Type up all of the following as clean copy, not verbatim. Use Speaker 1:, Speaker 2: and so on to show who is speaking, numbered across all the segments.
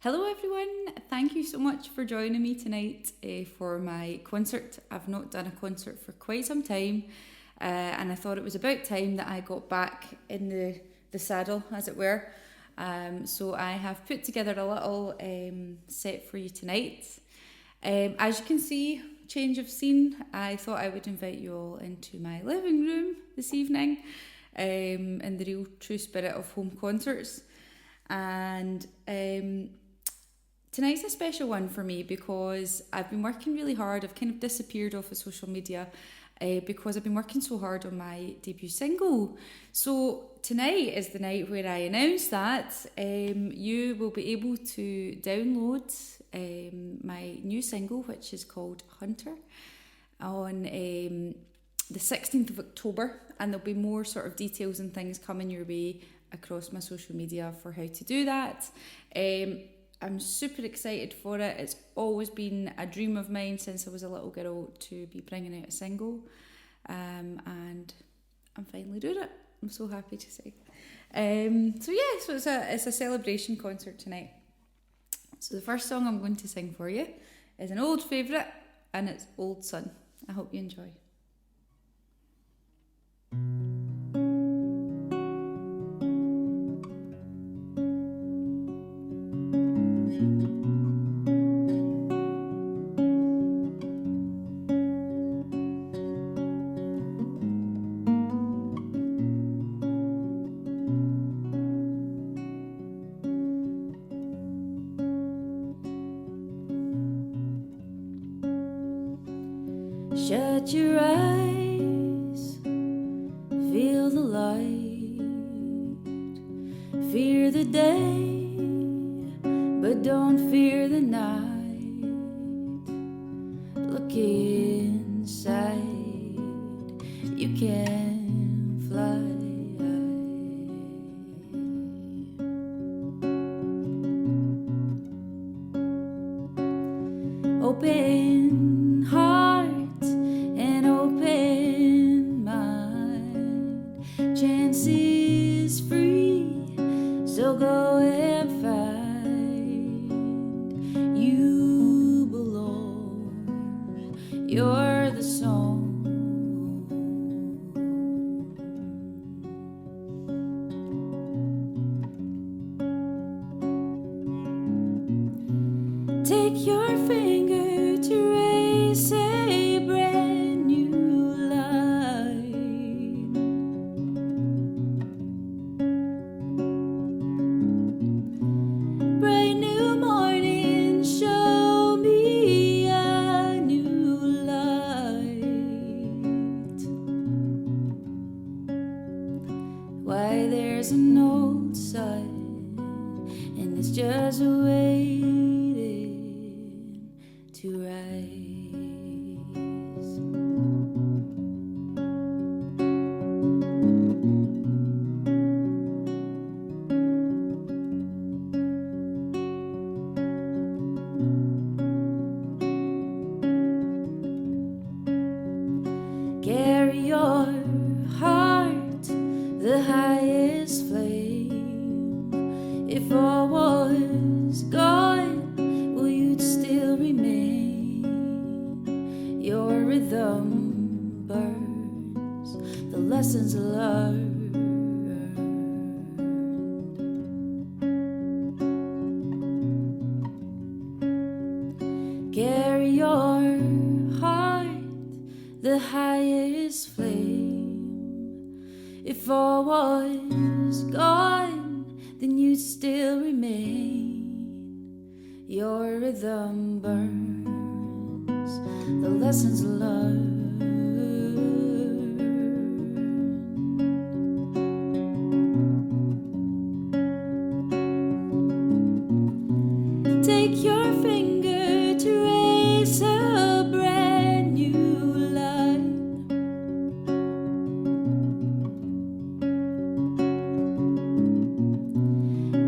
Speaker 1: Hello everyone, thank you so much for joining me tonight for my concert. I've not done a concert for quite some time and I thought it was about time that I got back in the saddle, as it were. So I have put together a little set for you tonight. As you can see, change of scene, I thought I would invite you all into my living room this evening in the real true spirit of home concerts. And tonight's a special one for me because I've been working really hard. I've kind of disappeared off of social media because I've been working so hard on my debut single. So tonight is the night where I announce that you will be able to download my new single, which is called Hunter, on the 16th of October, and there'll be more sort of details and things coming your way across my social media for how to do that. I'm super excited for it. It's always been a dream of mine since I was a little girl to be bringing out a single, and I'm finally doing it. I'm so happy to say. So it's a celebration concert tonight. So the first song I'm going to sing for you is an old favourite, and it's Old Sun. I hope you enjoy. Shut your eyes, feel the light, fear the day, but don't fear the night. Look inside, you can fly. Open heart and open mind, chance is free, so go and find. You belong, you're the song. Take your finger to raise a brand new line. Bright new morning, show me a new light. Why there's an old sun, and it's just waiting to rise. Carry your heart, the highest flame. If all was gone, well, you'd still remain. Your rhythm burns the lessons learned. Carry your heart, the highest flame. If all was gone, then you'd still remain. Your rhythm burns the lessons learned. Take your finger to raise a brand new line.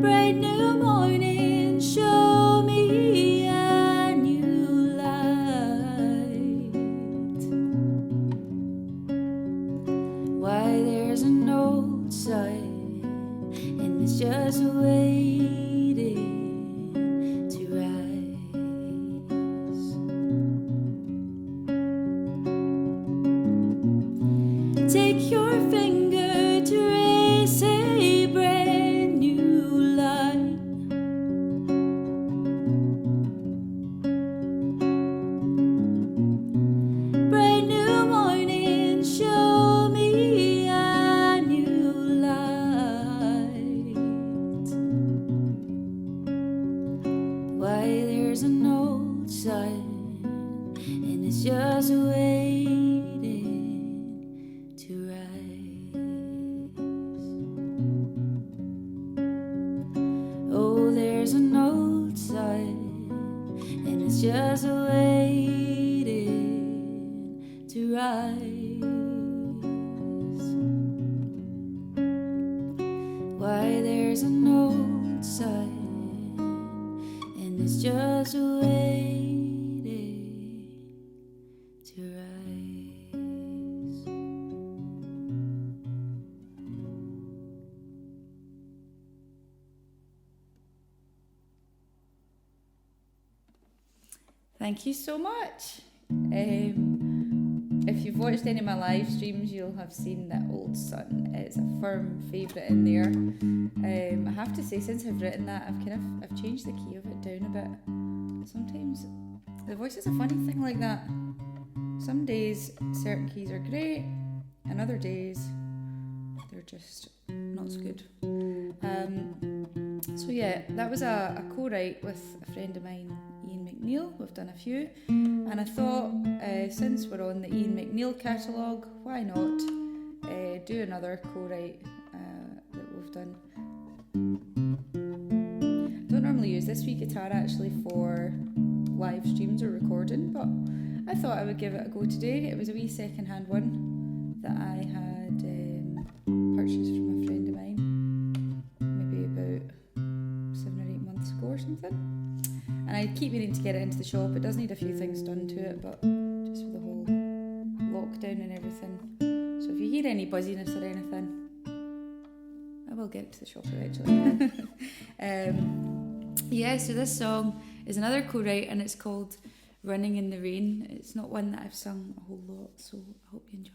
Speaker 1: Bright new morning, show me a new light. Why there's an old sun, and it's just waiting an old sun, and it's just waiting to rise. Oh, there's an old sun, and it's just waiting to rise. Why, there's an old sun, and it's just waiting to rise. Thank you so much. If you've watched any of my live streams, you'll have seen that Old Sun is a firm favourite in there. I have to say, since I've written that, I've changed the key of it down a bit. Sometimes the voice is a funny thing like that. Some days certain keys are great, and other days they're just not so good. So yeah, that was a co-write with a friend of mine, Ian McNeil. We've done a few, and I thought since we're on the Ian McNeil catalogue, why not do another co-write that we've done. I don't normally use this wee guitar actually for live streams or recording, but I thought I would give it a go today. It was a wee second-hand one that I had purchased from a friend of mine maybe about 7 or 8 months ago or something. And I keep meaning to get it into the shop. It does need a few things done to it, but just with the whole lockdown and everything. So if you hear any buzziness or anything, I will get it to the shop eventually. Yeah, so this song is another co-write, and it's called Running in the Rain. It's not one that I've sung a whole lot, so I hope you enjoy it.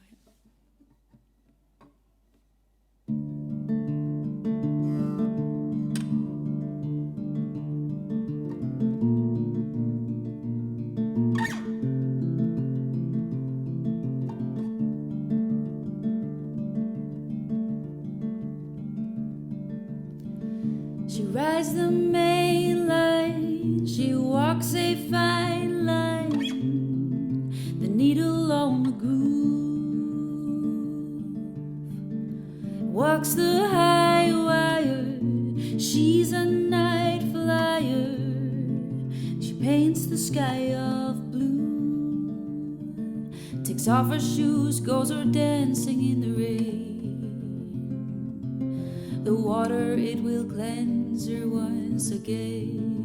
Speaker 1: She rides the main line, she walks a fine line, the needle on the groove, walks the high wire, she's a night flyer, she paints the sky of blue, takes off her shoes, goes her dancing in the rain. The water, it will cleanse her once again.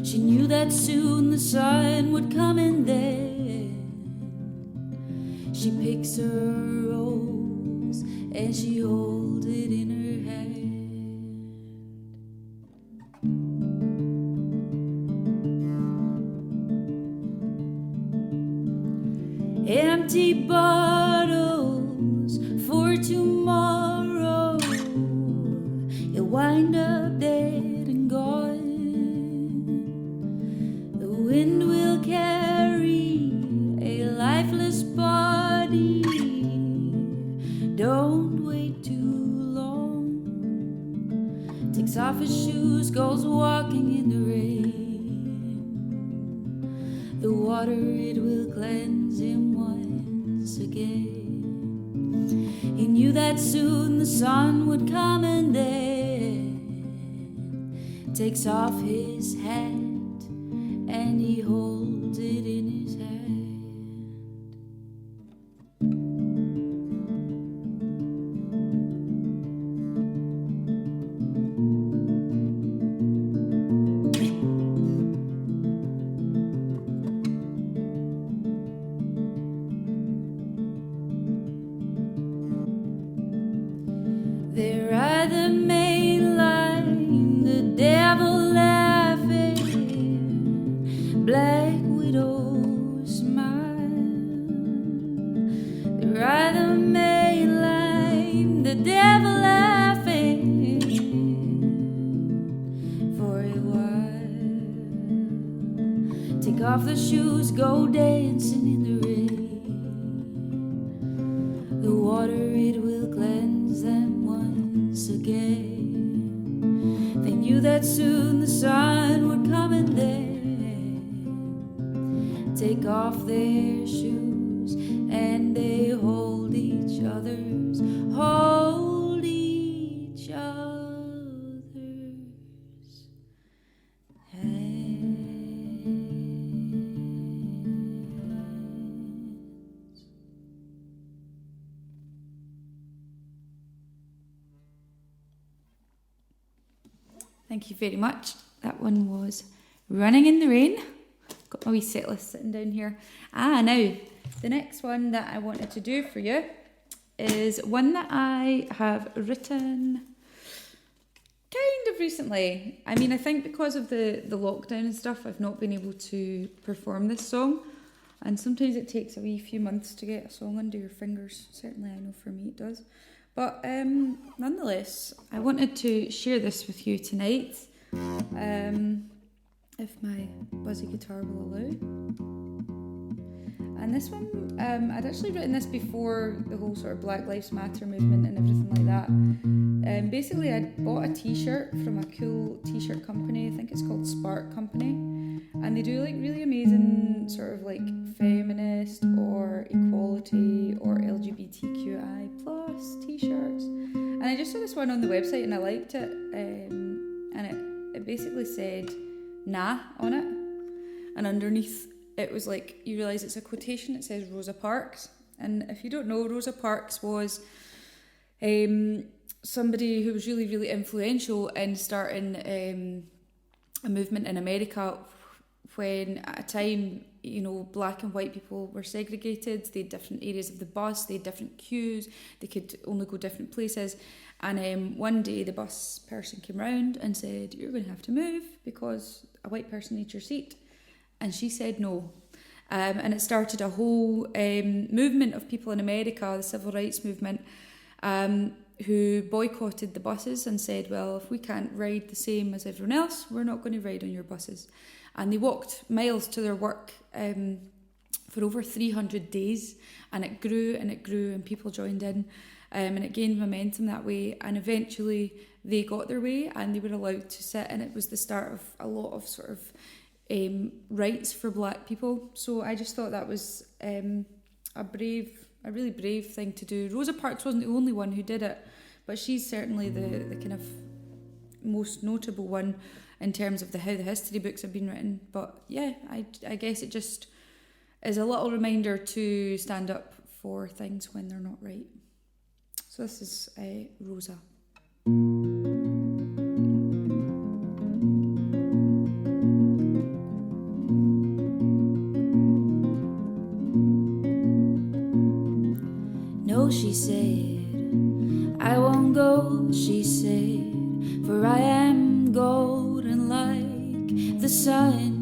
Speaker 1: She knew that soon the sun would come, and then she picks her rose and she holds it in her hand. Empty bottles for tomorrow, you'll wind up dead and gone. The wind will carry a lifeless body. Don't wait too long. Takes off his shoes, goes walking in the rain. The water, it will cleanse him once again. He knew that soon the sun would come, and then takes off his hat and he holds it in his hand. They ride the main line, the devil laughing, black widow smile. They ride the main line, the devil laughing for a while. Take off the shoes, go dancing in the rain. The water, it will cleanse them once again. They knew knew that soon the sun would come and then take off their shoes, and they hold each other's hands. Thank you very much. That one was Running in the Rain. Got my wee set list sitting down here. Now, the next one that I wanted to do for you is one that I have written kind of recently. I mean, I think because of the lockdown and stuff, I've not been able to perform this song. And sometimes it takes a wee few months to get a song under your fingers. Certainly, I know for me it does. But nonetheless, I wanted to share this with you tonight. If my buzzy guitar will allow. And this one, I'd actually written this before the whole sort of Black Lives Matter movement and everything like that. Basically, I bought a t-shirt from a cool t-shirt company. I think it's called Spark Company. And they do like really amazing sort of like feminist or equality or LGBTQI plus t-shirts. And I just saw this one on the website and I liked it. And it basically said, "Nah" on it, and underneath it was like, you realise it's a quotation. It says Rosa Parks, and if you don't know, Rosa Parks was somebody who was really, really influential in starting a movement in America when at a time, you know, black and white people were segregated. They had different areas of the bus, they had different queues, they could only go different places. And one day the bus person came round and said, "You're going to have to move because a white person needs your seat." And she said no. And it started a whole movement of people in America, the civil rights movement, who boycotted the buses and said, well, if we can't ride the same as everyone else, we're not going to ride on your buses. And they walked miles to their work for over 300 days. And it grew and it grew and people joined in. And it gained momentum that way, and eventually they got their way and they were allowed to sit, and it was the start of a lot of sort of rights for black people. So I just thought that was a really brave thing to do. Rosa Parks wasn't the only one who did it, but she's certainly the kind of most notable one in terms of how the history books have been written. But yeah, I guess it just is a little reminder to stand up for things when they're not right. So this is Rosa. No, she said, I won't go, she said, for I am golden like the sun.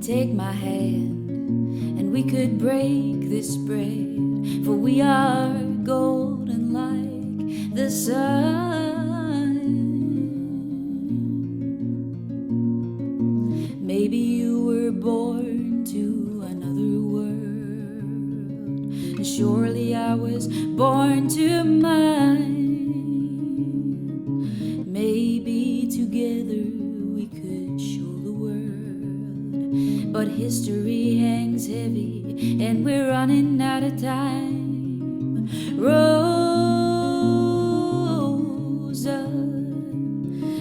Speaker 1: Take my hand, and we could break this bread, for we are golden like the sun. Maybe you were born to another world, and surely I was born to mine. Maybe together we could show the world, but history hangs heavy and we're running out of time. Rosa,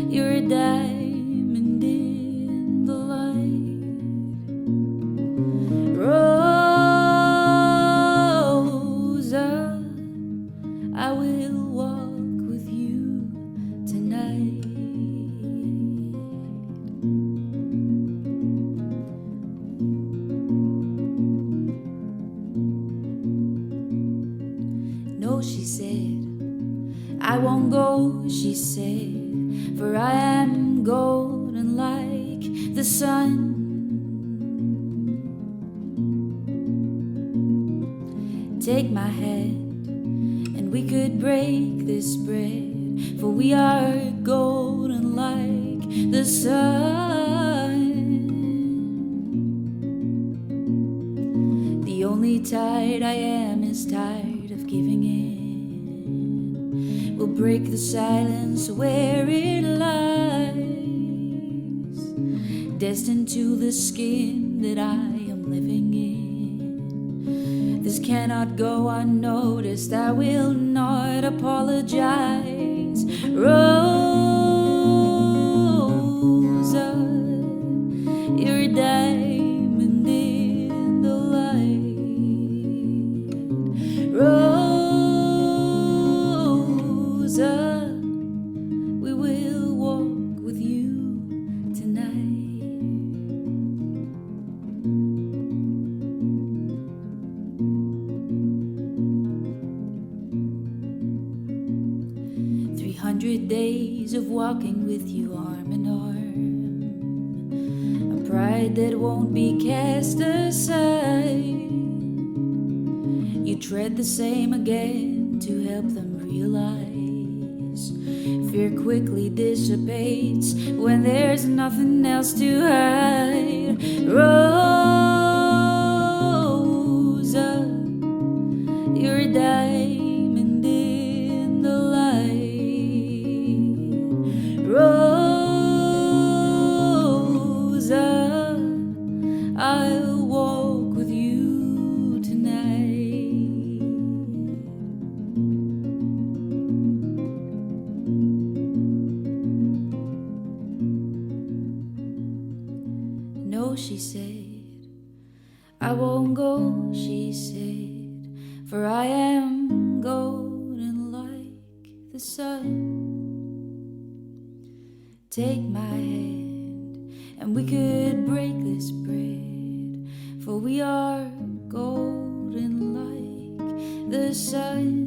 Speaker 1: you're a diamond in the light. Rosa, I will walk with you tonight. No, she said, I won't go, she said, for I am golden like the sun. Take my hand, and we could break this bread, for we are golden like the sun. The only tide I am is tired of giving in. will break the silence where it lies, destined to the skin that I am living in. This cannot go unnoticed, I will not apologize. Rosa, you're a diamond in the light. Rosa, we will walk with you tonight. 300 days of walking with you arm in arm, a pride that won't be cast aside. You tread the same again to help them realize fear quickly dissipates when there's nothing else to hide. Rosa, you're a diamond in the light. Rosa, I'll walk with you tonight. No, she said, I won't go, she said, for I am golden like the sun. Take my hand, and we could break this bread, for we are golden like the sun.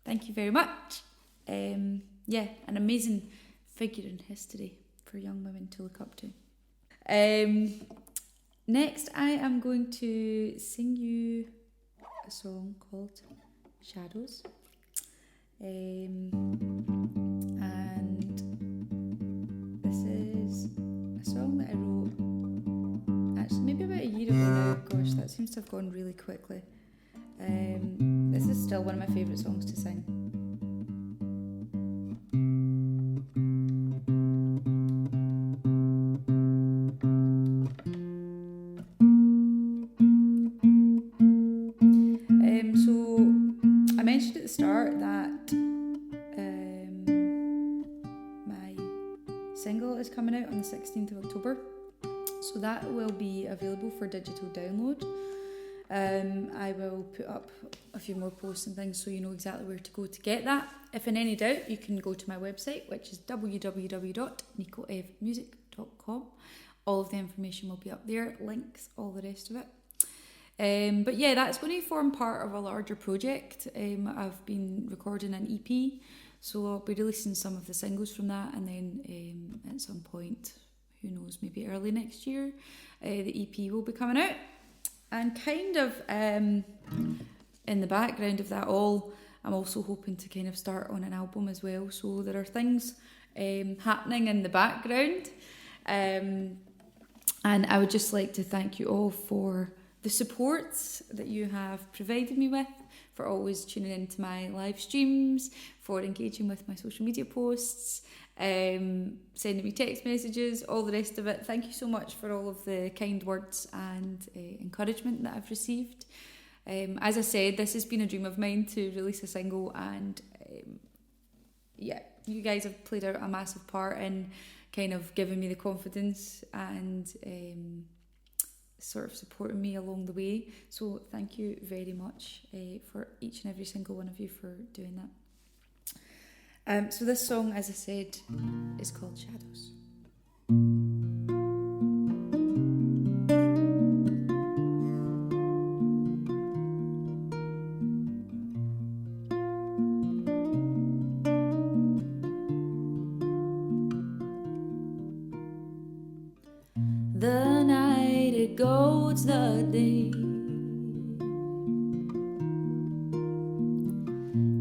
Speaker 1: Thank you very much. Yeah, an amazing figure in history for young women to look up to. Next, I am going to sing you a song called Shadows. And this is a song that I wrote actually maybe about a year ago now. Gosh, that seems to have gone really quickly. This is still one of my favourite songs to sing. So I mentioned at the start that my single is coming out on the 16th of October. So that will be available for digital download. I will put up a few more posts and things so you know exactly where to go to get that. If in any doubt, you can go to my website, which is www.nicoevmusic.com. All of the information will be up there, links, all the rest of it. But yeah, that's going to form part of a larger project. I've been recording an EP, so I'll be releasing some of the singles from that, and then at some point, who knows, maybe early next year, the EP will be coming out. And kind of in the background of that all, I'm also hoping to kind of start on an album as well. So there are things happening in the background. And I would just like to thank you all for the support that you have provided me with, for always tuning into my live streams, for engaging with my social media posts, sending me text messages, all the rest of it. Thank you so much for all of the kind words and encouragement that I've received. As I said, this has been a dream of mine to release a single, and yeah, you guys have played out a massive part in kind of giving me the confidence and sort of supporting me along the way. So thank you very much for each and every single one of you for doing that. So this song, as I said, is called Shadows. The night it goes the day,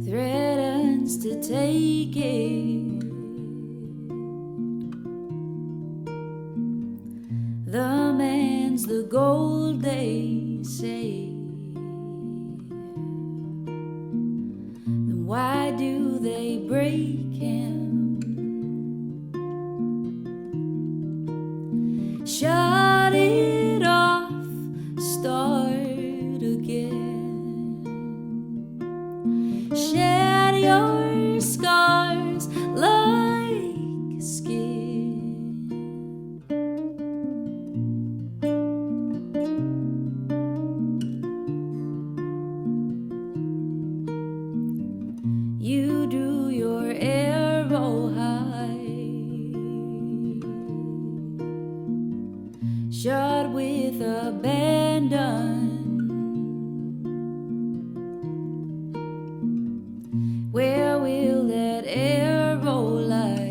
Speaker 1: threatens to take it. The man's the gold, they say. Then why do they break him? Shut it off, start again. Shed your scars like skin. You drew your arrow high, shot with abandon. Where will that arrow lie?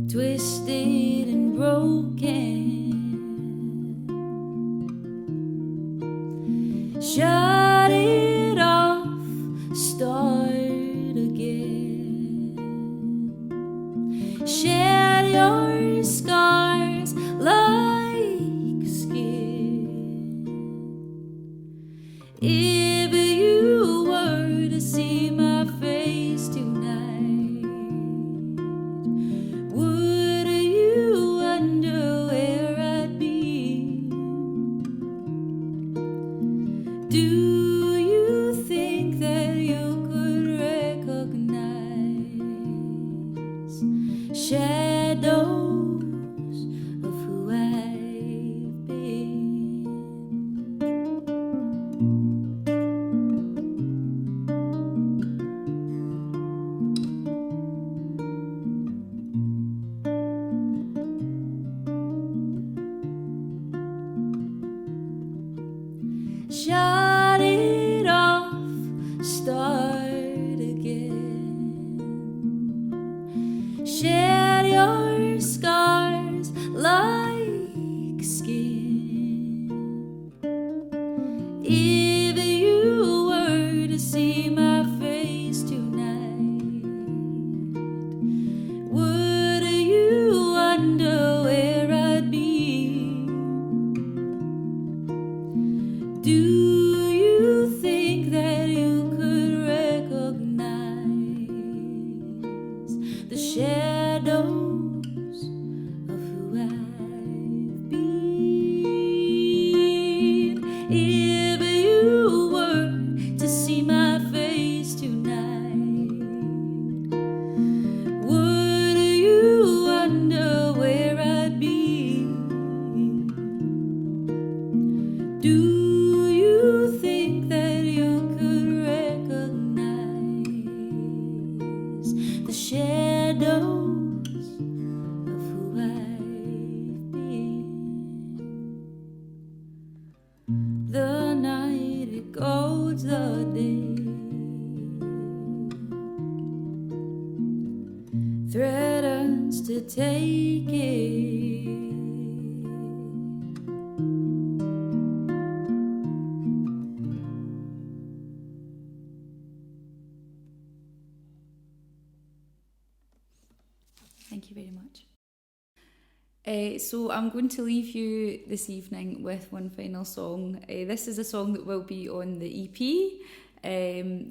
Speaker 1: Twisted and broken. Shut it off, start again. Shed your scars like skin. If you were to see my face tonight, would you wonder where I'd be? Do you think that you could recognize shadows of who I've been? Shut it off, start again. Shed your scars like skin. If you were to see my face tonight, would you wonder where I'd be? Do you think that you could recognize the shadows of who I've been? If you were to see my face tonight, would you wonder where I'd be? Do you think that you could recognize the shadows of who I've been? The night it goes the day, threatens to take it. Thank you very much. So I'm going to leave you this evening with one final song. This is a song that will be on the EP.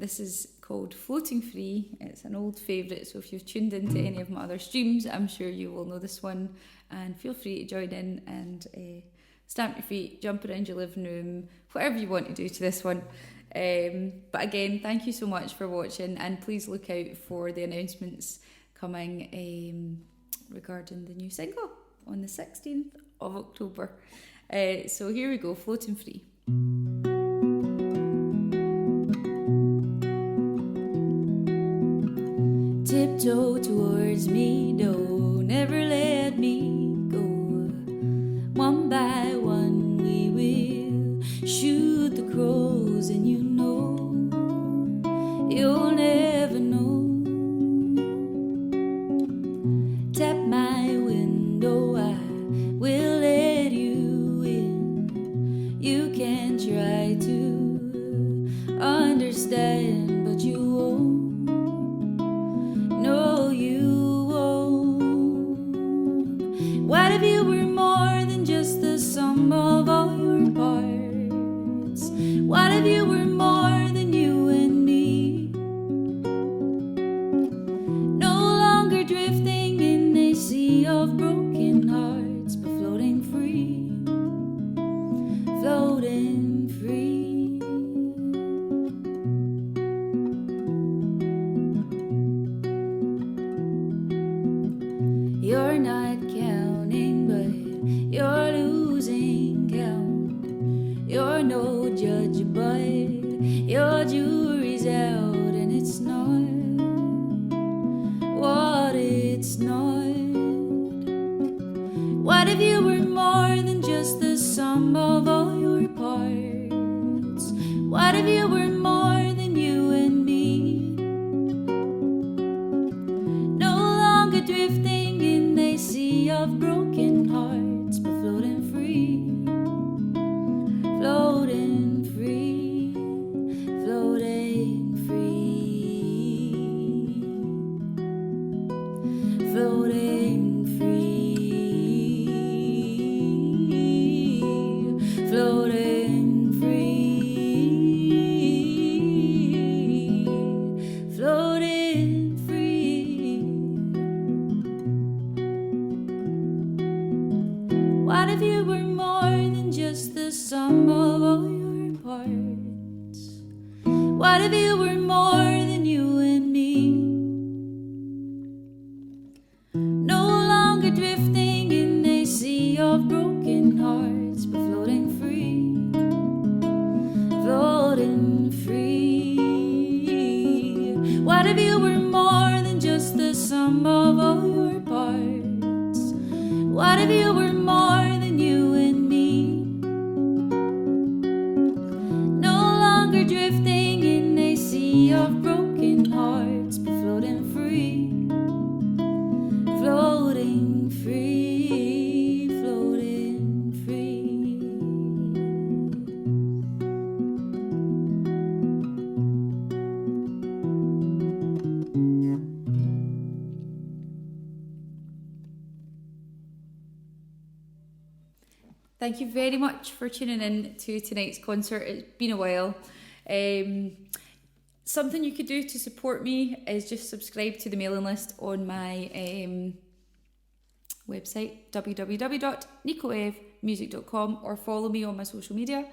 Speaker 1: This is called Floating Free. It's an old favourite, so if you've tuned into any of my other streams, I'm sure you will know this one, and feel free to join in and stamp your feet, jump around your living room, whatever you want to do to this one. But again, thank you so much for watching, and please look out for the announcements coming regarding the new single on the 16th of October. So here we go, Floating Free. Tiptoe towards me, don't ever let me go. One by one we will shoot the crows, and you know you'll never know. Tap my window, I will let you in. You can try to understand, but you won't. No, you won't. You're not counting, but you're losing count. You're no judge, but your jury's out, and it's not what it's not. What if you were more than just the sum of all your parts? What if you were more than you and me? No longer drifting in a sea of broken hearts, but floating free, floating free, floating free, floating free, floating free, floating free. What if you were more than just the sum of all your parts? What if you were more than you and me? No longer drifting in a sea of broken hearts, but floating free, floating free. What if you were more than just the sum of all your parts? What if you were more than you and me? No longer drifting in a sea of broken hearts, but floating free, floating free, floating free. Thank you very much for tuning in to tonight's concert. It's been a while. Something you could do to support me is just subscribe to the mailing list on my website, www.nicoevmusic.com, or follow me on my social media.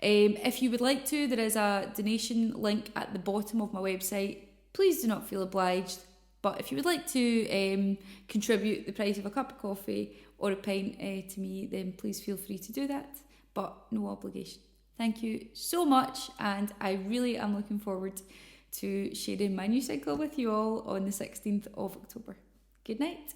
Speaker 1: If you would like to, there is a donation link at the bottom of my website. Please do not feel obliged. But if you would like to contribute the price of a cup of coffee or a pint to me, then please feel free to do that, but no obligation. Thank you so much, and I really am looking forward to sharing my new single with you all on the 16th of October. Good night.